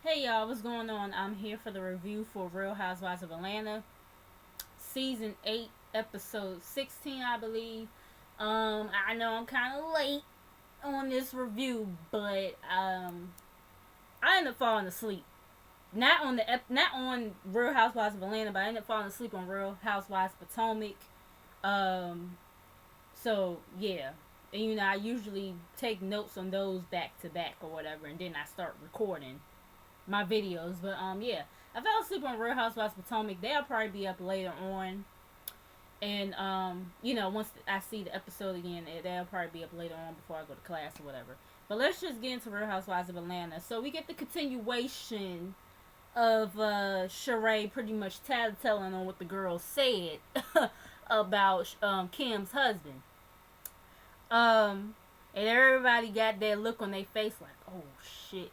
Hey y'all, what's going on? I'm here for the review for Real Housewives of Atlanta, season 8, episode 16, I believe. I know I'm kind of late on this review, but I ended up falling asleep. Not on Real Housewives of Atlanta, but I ended up falling asleep on Real Housewives of Potomac. Um, so yeah, and I usually take notes on those back to back or whatever, and then I start recording my videos. But yeah, I fell asleep on Real Housewives of Potomac. They'll probably be up later on, and once I see the episode again, they'll probably be up later on before I go to class or whatever. But let's just get into Real Housewives of Atlanta. So we get the continuation of Sheree pretty much tattling on what the girl said about Kim's husband. And everybody got that look on their face like, oh shit,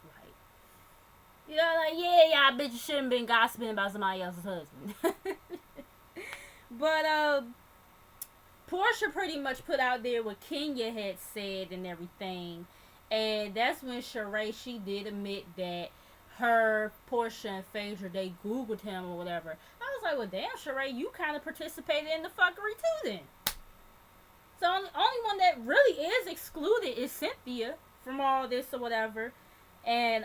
y'all bitches shouldn't been gossiping about somebody else's husband. But Portia pretty much put out there what Kenya had said and everything, and that's when Sheree, she did admit that her, Portia, and Phaedra, they Googled him or whatever. I was like, well, damn, Sheree, you kind of participated in the fuckery too then. So only one that really is excluded is Cynthia from all this or whatever, and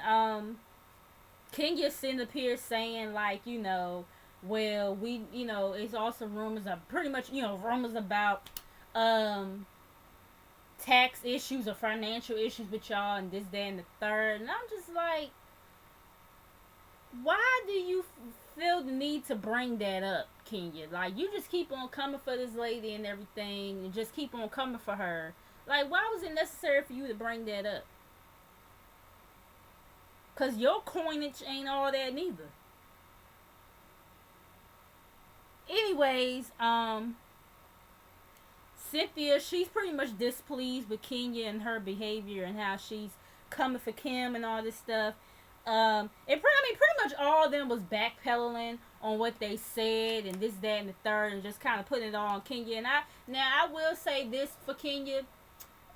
Kenya sitting up here saying like, well, we, it's also rumors of pretty much, rumors about tax issues or financial issues with y'all and this, that, and the third. And I'm just like, why do you feel the need to bring that up, Kenya? Like, you just keep on coming for this lady and everything and just keep on coming for her. Like, why was it necessary for you to bring that up? Because your coinage ain't all that neither. Anyways, Cynthia, she's pretty much displeased with Kenya and her behavior and how she's coming for Kim and all this stuff. Pretty much all of them was backpedaling on what they said and this, that, and the third, and just kind of putting it all on Kenya. And I will say this for Kenya.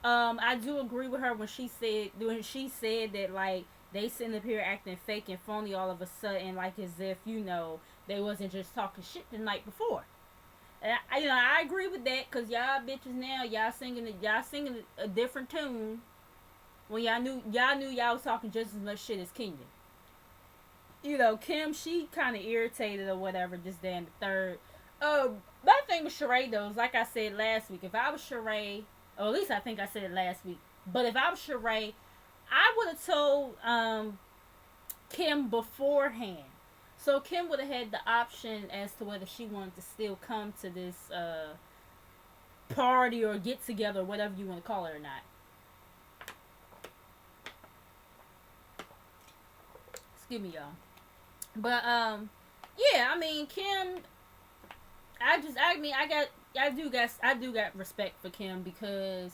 I do agree with her when she said that like they sitting up here acting fake and phony all of a sudden, like as if they wasn't just talking shit the night before. And I agree with that, cause y'all bitches now y'all singing a different tune when y'all knew y'all was talking just as much shit as Kenya. Kim, she kind of irritated or whatever, this, that, and the third. My thing with Sheree though is, like I said last week, if I was Sheree, or at least I think I said it last week, but if I was Sheree, I would have told Kim beforehand. So Kim would have had the option as to whether she wanted to still come to this party or get together, or whatever you want to call it or not. Excuse me, y'all. But yeah, I mean Kim. I do got respect for Kim because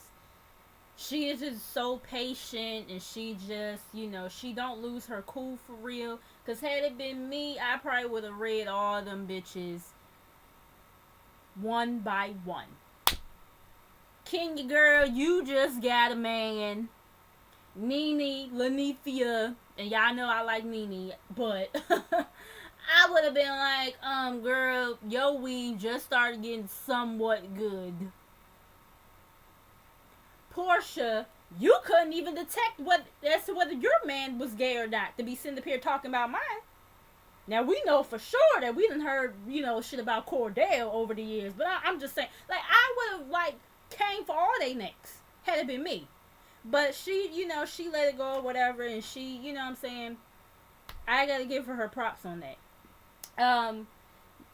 she is just so patient, and she just, she don't lose her cool for real. Cause had it been me, I probably would have read all them bitches one by one. Kenya girl, you just got a man. Nene, Lanithia, and y'all know I like Nene, but I would have been like, girl, your weave just started getting somewhat good. Portia, you couldn't even detect as to whether your man was gay or not to be sitting up here talking about mine. Now we know for sure that we done heard, shit about Cordell over the years, but I'm just saying, like, I would have came for all they necks had it been me. But she, she let it go or whatever, and she, what I'm saying, I gotta give her props on that.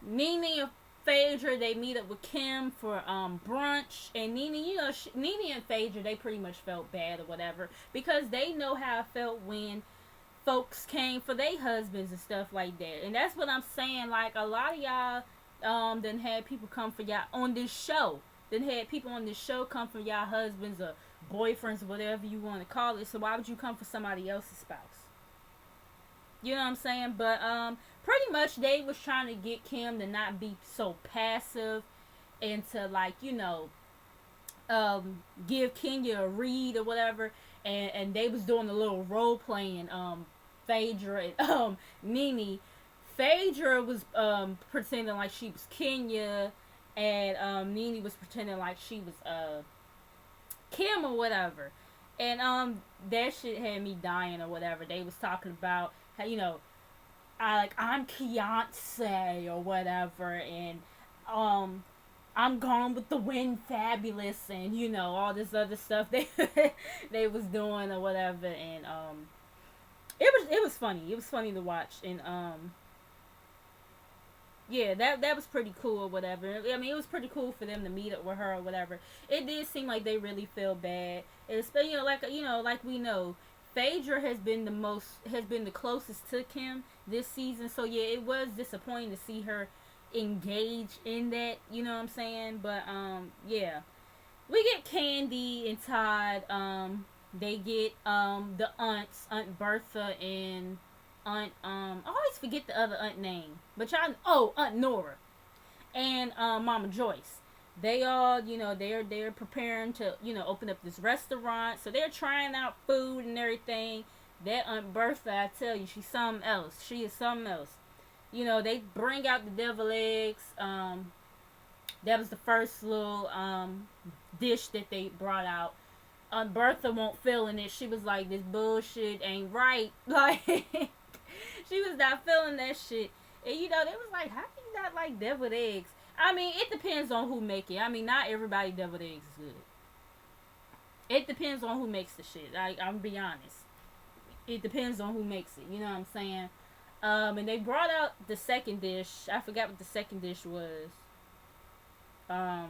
Nene and Phaedra, they meet up with Kim for brunch, and Nene, Nene and Phaedra, they pretty much felt bad or whatever because they know how it felt when folks came for their husbands and stuff like that. And that's what I'm saying. Like, a lot of y'all done had people come for y'all on this show. Then had people on this show come for y'all husbands or boyfriends or whatever you want to call it. So why would you come for somebody else's spouse? You know what I'm saying? But pretty much they was trying to get Kim to not be so passive and to give Kenya a read or whatever. And they was doing a little role playing Phaedra and Nene. Phaedra was pretending like she was Kenya, and Nene was pretending like she was Kim or whatever. And that shit had me dying or whatever. They was talking about how, I'm Beyonce or whatever, and I'm gone with the wind, fabulous, and all this other stuff they was doing or whatever, and it was funny. It was funny to watch, and yeah, that was pretty cool or whatever. I mean, it was pretty cool for them to meet up with her or whatever. It did seem like they really feel bad. It's like we know, Phaedra has been the closest to Kim this season. So yeah, it was disappointing to see her engage in that. You know what I'm saying? But yeah, we get Candy and Todd. They get the aunts, Aunt Bertha and Aunt I always forget the other aunt name, but Aunt Nora and Mama Joyce. They all, they're preparing to, open up this restaurant. So they're trying out food and everything. That Aunt Bertha, I tell you, she's something else. She is something else. They bring out the devil eggs. That was the first little dish that they brought out. Aunt Bertha won't feeling it. She was like, this bullshit ain't right. Like, she was not feeling that shit. And, they was like, how can you not like deviled eggs? I mean, it depends on who make it. I mean, not everybody deviled eggs is good. It depends on who makes the shit. I'm gonna be honest. It depends on who makes it. You know what I'm saying? And they brought out the second dish. I forgot what the second dish was. I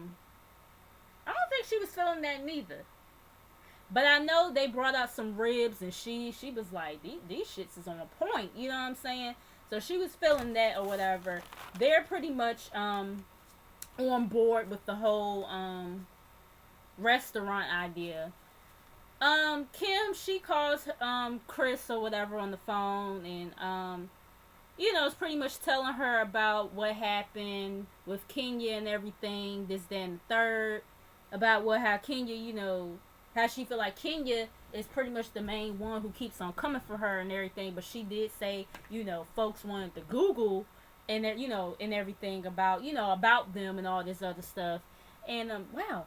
don't think she was feeling that neither. But I know they brought out some ribs, and she was like, these shits is on a point. You know what I'm saying? So she was feeling that or whatever. They're pretty much on board with the whole restaurant idea. Kim, she calls Chris or whatever on the phone, and it's pretty much telling her about what happened with Kenya and everything, this, that, and the third, about how Kenya, how she feel like Kenya is pretty much the main one who keeps on coming for her and everything. But she did say, folks wanted to Google and and everything about about them and all this other stuff. And wow,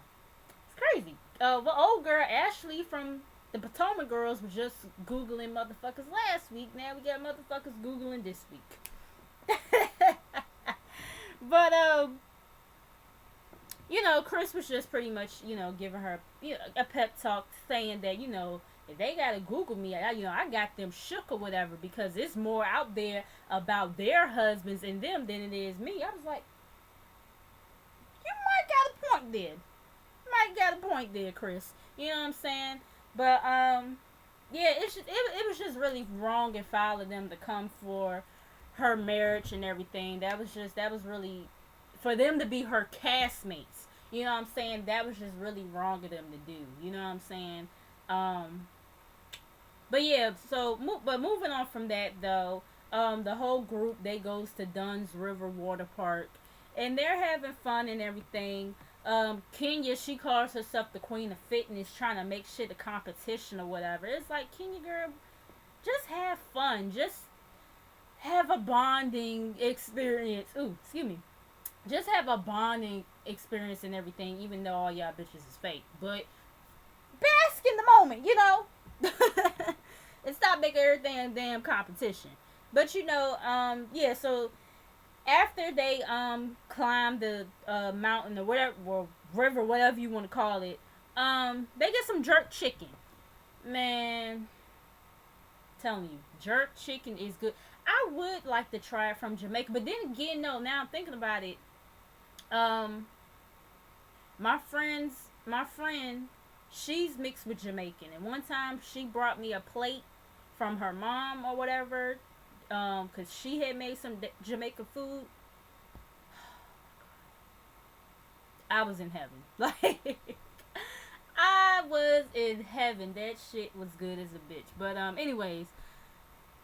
it's crazy. The old girl Ashley from the Potomac Girls was just Googling motherfuckers last week. Now we got motherfuckers Googling this week. But Chris was just pretty much, giving her a pep talk, saying that, if they gotta Google me, I got them shook or whatever, because it's more out there about their husbands and them than it is me. I was like, you might got a point there. Chris. You know what I'm saying? But yeah, it was just really wrong and foul of them to come for her marriage and everything. That was really for them to be her castmates. You know what I'm saying? That was just really wrong of them to do. You know what I'm saying? But yeah, but moving on from that though, the whole group, they goes to Dunn's River Water Park, and they're having fun and everything. Kenya, she calls herself the Queen of Fitness, trying to make shit a competition or whatever. It's like, Kenya girl, just have fun. Just have a bonding experience. Ooh, excuse me. Just have a bonding experience and everything, even though all y'all bitches is fake. But bask in the moment, and stop making everything a damn competition. But yeah, so after they climb the mountain or whatever, or river, whatever you want to call it, they get some jerk chicken. Man, I'm telling you, jerk chicken is good. I would like to try it from Jamaica, but then again, no. Now I'm thinking about it. My friend, she's mixed with Jamaican, and one time she brought me a plate from her mom or whatever, cause she had made some Jamaican food. I was in heaven, like I was in heaven. That shit was good as a bitch. But anyways,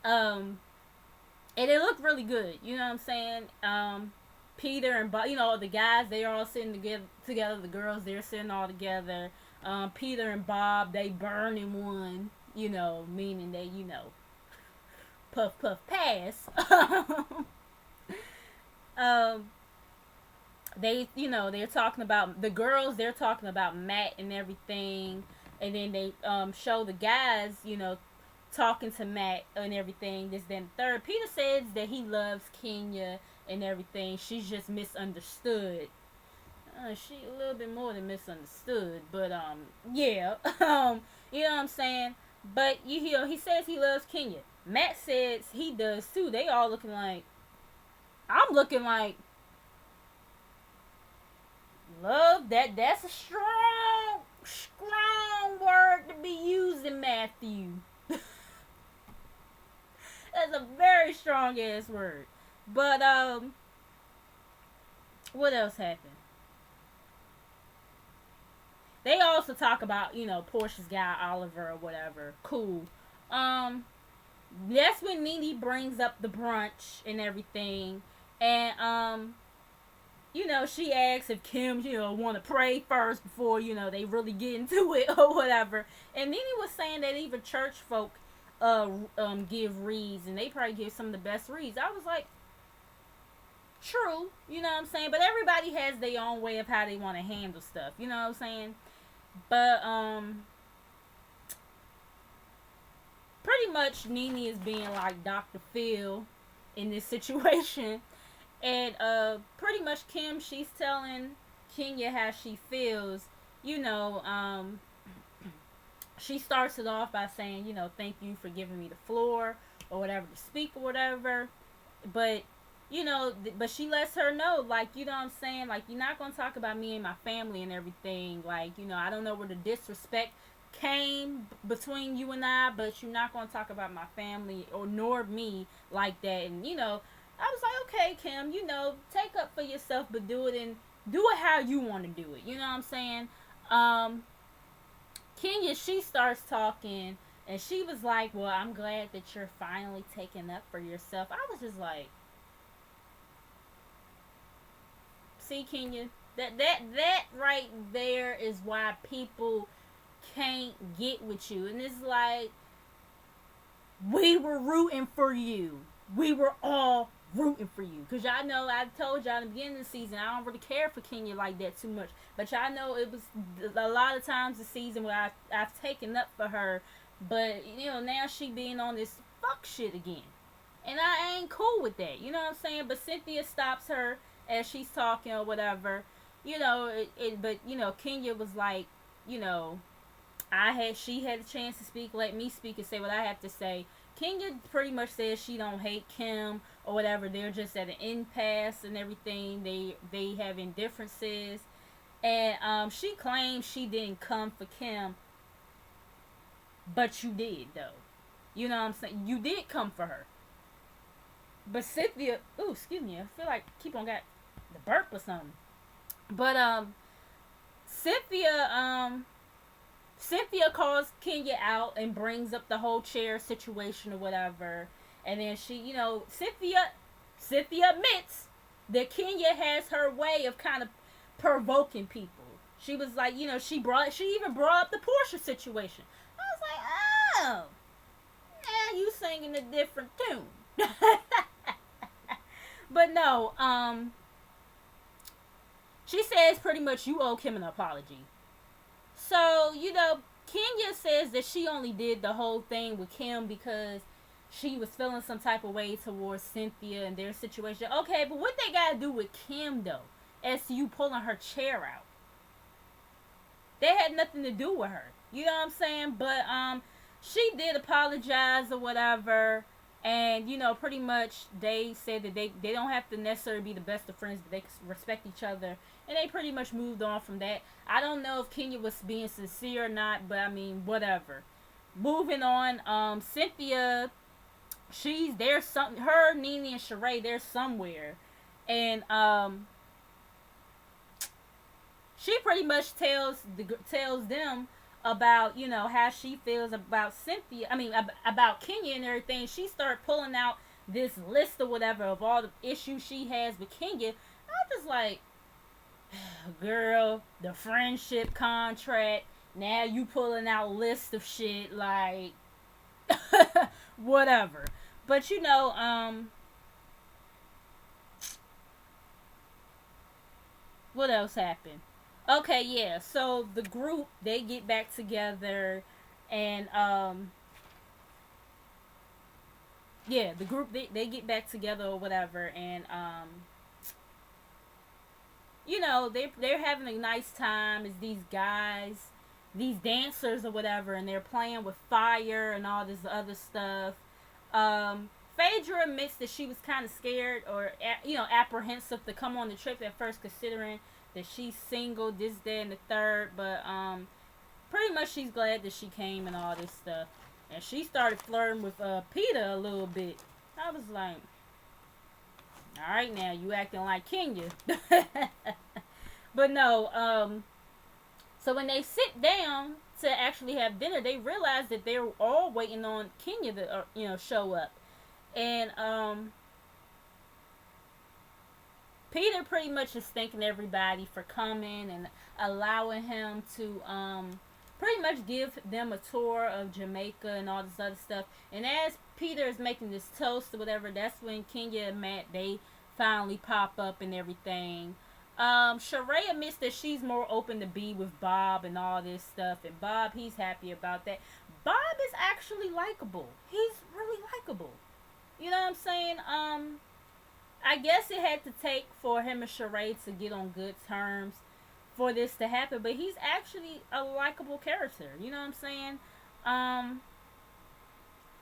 and it looked really good. You know what I'm saying? Peter and Bob, the guys, they are all sitting together. The girls, they're sitting all together. Peter and Bob, they burning one. Meaning they, puff puff pass. um, they're talking about the girls. They're talking about Matt and everything, and then they show the guys, talking to Matt and everything. This, then, third. Peter says that he loves Kenya and everything. She's just misunderstood. She a little bit more than misunderstood, but yeah, you know what I'm saying. But he says he loves Kenya. Matt says he does too. They all looking like, I'm looking like, love, that's a strong word to be using, Matthew. That's a very strong ass word. But what else happened? They also talk about, Portia's guy, Oliver, or whatever. Cool. That's when Nene brings up the brunch and everything. And, she asks if Kim, want to pray first before, they really get into it or whatever. And Nene was saying that even church folk give reads, and they probably give some of the best reads. I was like, true, you know what I'm saying? But everybody has their own way of how they want to handle stuff, you know what I'm saying? But, pretty much Nene is being like Dr. Phil in this situation. And, pretty much Kim, she's telling Kenya how she feels, she starts it off by saying, thank you for giving me the floor or whatever to speak or whatever. But, but she lets her know, like, you know what I'm saying? Like, you're not going to talk about me and my family and everything. Like, I don't know where the disrespect came between you and I, but you're not going to talk about my family or nor me like that. And, I was like, okay, Kim, take up for yourself, but do it how you want to do it. You know what I'm saying? Kenya, she starts talking, and she was like, well, I'm glad that you're finally taking up for yourself. I was just like, see, Kenya, that right there is why people can't get with you. And it's like, we were rooting for you. We were all rooting for you. Because y'all know, I told y'all in the beginning of the season, I don't really care for Kenya like that too much. But y'all know it was a lot of times this season where I've taken up for her. But, now she being on this fuck shit again. And I ain't cool with that. You know what I'm saying? But Cynthia stops her as she's talking or whatever. But Kenya was like, she had a chance to speak, let me speak and say what I have to say. Kenya pretty much says she don't hate Kim or whatever. They're just at an impasse and everything. They have indifferences. And she claims she didn't come for Kim. But you did, though. You know what I'm saying? You did come for her. But Cynthia, ooh, excuse me, I feel like keep on got the burp or something. But Cynthia calls Kenya out and brings up the whole chair situation or whatever. And then she, Cynthia admits that Kenya has her way of kind of provoking people. She was like, she even brought up the Portia situation. I was like, oh, yeah, you singing a different tune. But no, she says pretty much you owe Kim an apology. So, Kenya says that she only did the whole thing with Kim because she was feeling some type of way towards Cynthia and their situation. Okay, but what they gotta do with Kim, though, as to you pulling her chair out? They had nothing to do with her. You know what I'm saying? But, she did apologize or whatever. And, pretty much they said that they don't have to necessarily be the best of friends, but they respect each other. And they pretty much moved on from that. I don't know if Kenya was being sincere or not, but I mean, whatever. Moving on, Cynthia, she's there, her, Nene, and Sheree, they're somewhere. And, she pretty much tells them about, how she feels about Cynthia, about Kenya and everything. She started pulling out this list or whatever of all the issues she has with Kenya. I'm just like, girl, the friendship contract, now you pulling out lists of shit, like, whatever. But you know, what else happened? Okay, yeah. So the group, they get back together, and yeah, the group, they get back together or whatever, and you know, they're having a nice time. As these guys, these dancers or whatever, and they're playing with fire and all this other stuff. Phaedra admits that she was kind of scared or you know, apprehensive to come on the trip at first, considering that she's single, this, that, and the third. But pretty much she's glad that she came and all this stuff. And she started flirting with Peter a little bit. I was like, all right, now you acting like Kenya. But no, so when they sit down to actually have dinner, they realize that they're all waiting on Kenya to you know, show up. And Peter pretty much is thanking everybody for coming and allowing him to pretty much give them a tour of Jamaica and all this other stuff. And as Peter is making this toast or whatever, that's when Kenya and Matt, they finally pop up and everything. Sheree admits that she's more open to be with Bob and all this stuff, and Bob, he's happy about that. Bob is actually likable. He's really likable. You know what I'm saying? I guess it had to take for him and Sheree to get on good terms for this to happen, but he's actually a likable character. You know what I'm saying?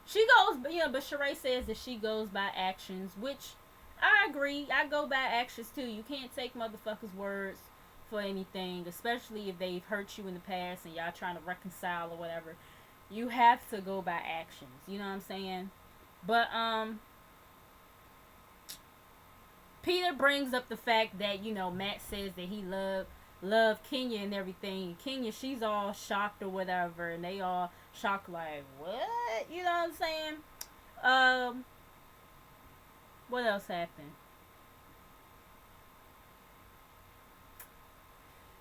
She goes, you know, but Sheree says that she goes by actions, which I agree. I go by actions too. You can't take motherfuckers' words for anything, especially if they've hurt you in the past and y'all trying to reconcile or whatever. You have to go by actions. You know what I'm saying? But Peter brings up the fact that, you know, Matt says that he love Kenya and everything. And Kenya, she's all shocked or whatever, and they all shocked like, what? You know what I'm saying? What else happened?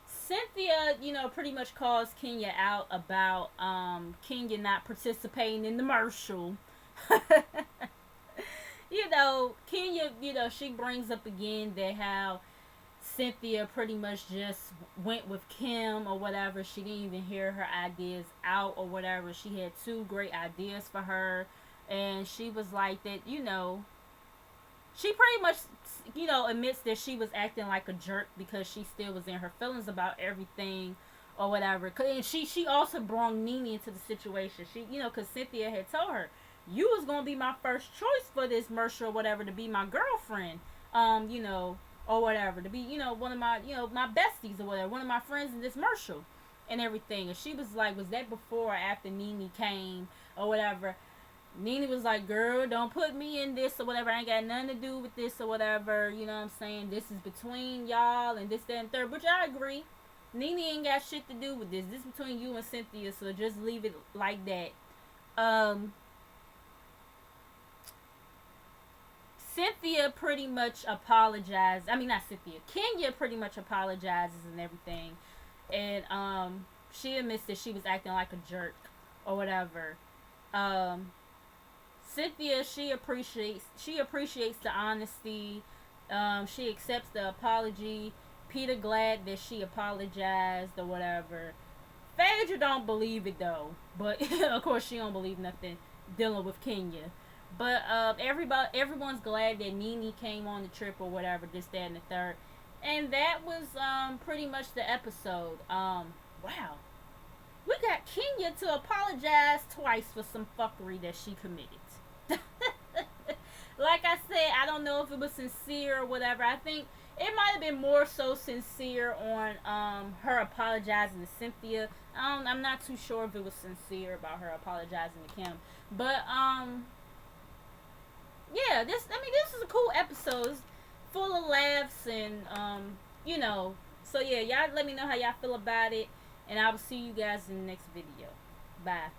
Cynthia, you know, pretty much calls Kenya out about Kenya not participating in the commercial. You know, Kenya, you know, she brings up again that how Cynthia pretty much just went with Kim or whatever. She didn't even hear her ideas out or whatever. She had two great ideas for her, and she was like that, you know, she pretty much, you know, admits that she was acting like a jerk because she still was in her feelings about everything or whatever. And she also brought Nene into the situation. She, you know, because Cynthia had told her, you was going to be my first choice for this commercial or whatever, to be my girlfriend, you know, or whatever, to be, you know, one of my, you know, my besties or whatever, one of my friends in this commercial and everything. And she was like, was that before or after Nene came or whatever? Nene was like, girl, don't put me in this or whatever. I ain't got nothing to do with this or whatever. You know what I'm saying? This is between y'all and this, that, and third. Which I agree. Nene ain't got shit to do with this. This is between you and Cynthia, so just leave it like that. Cynthia pretty much apologized. I mean, not Cynthia. Kenya pretty much apologizes and everything. And she admits that she was acting like a jerk or whatever. Cynthia, she appreciates the honesty. She accepts the apology. Peter glad that she apologized or whatever. Phaedra don't believe it though, but of course she don't believe nothing dealing with Kenya. But everyone's glad that Nene came on the trip or whatever, this, that, and the third. And that was pretty much the episode. Wow. We got Kenya to apologize twice for some fuckery that she committed. Like I said, I don't know if it was sincere or whatever. I think it might have been more so sincere on her apologizing to Cynthia. I'm not too sure if it was sincere about her apologizing to Kim. But yeah, this is a cool episode. It's full of laughs and you know. So yeah, y'all let me know how y'all feel about it, and I will see you guys in the next video. Bye.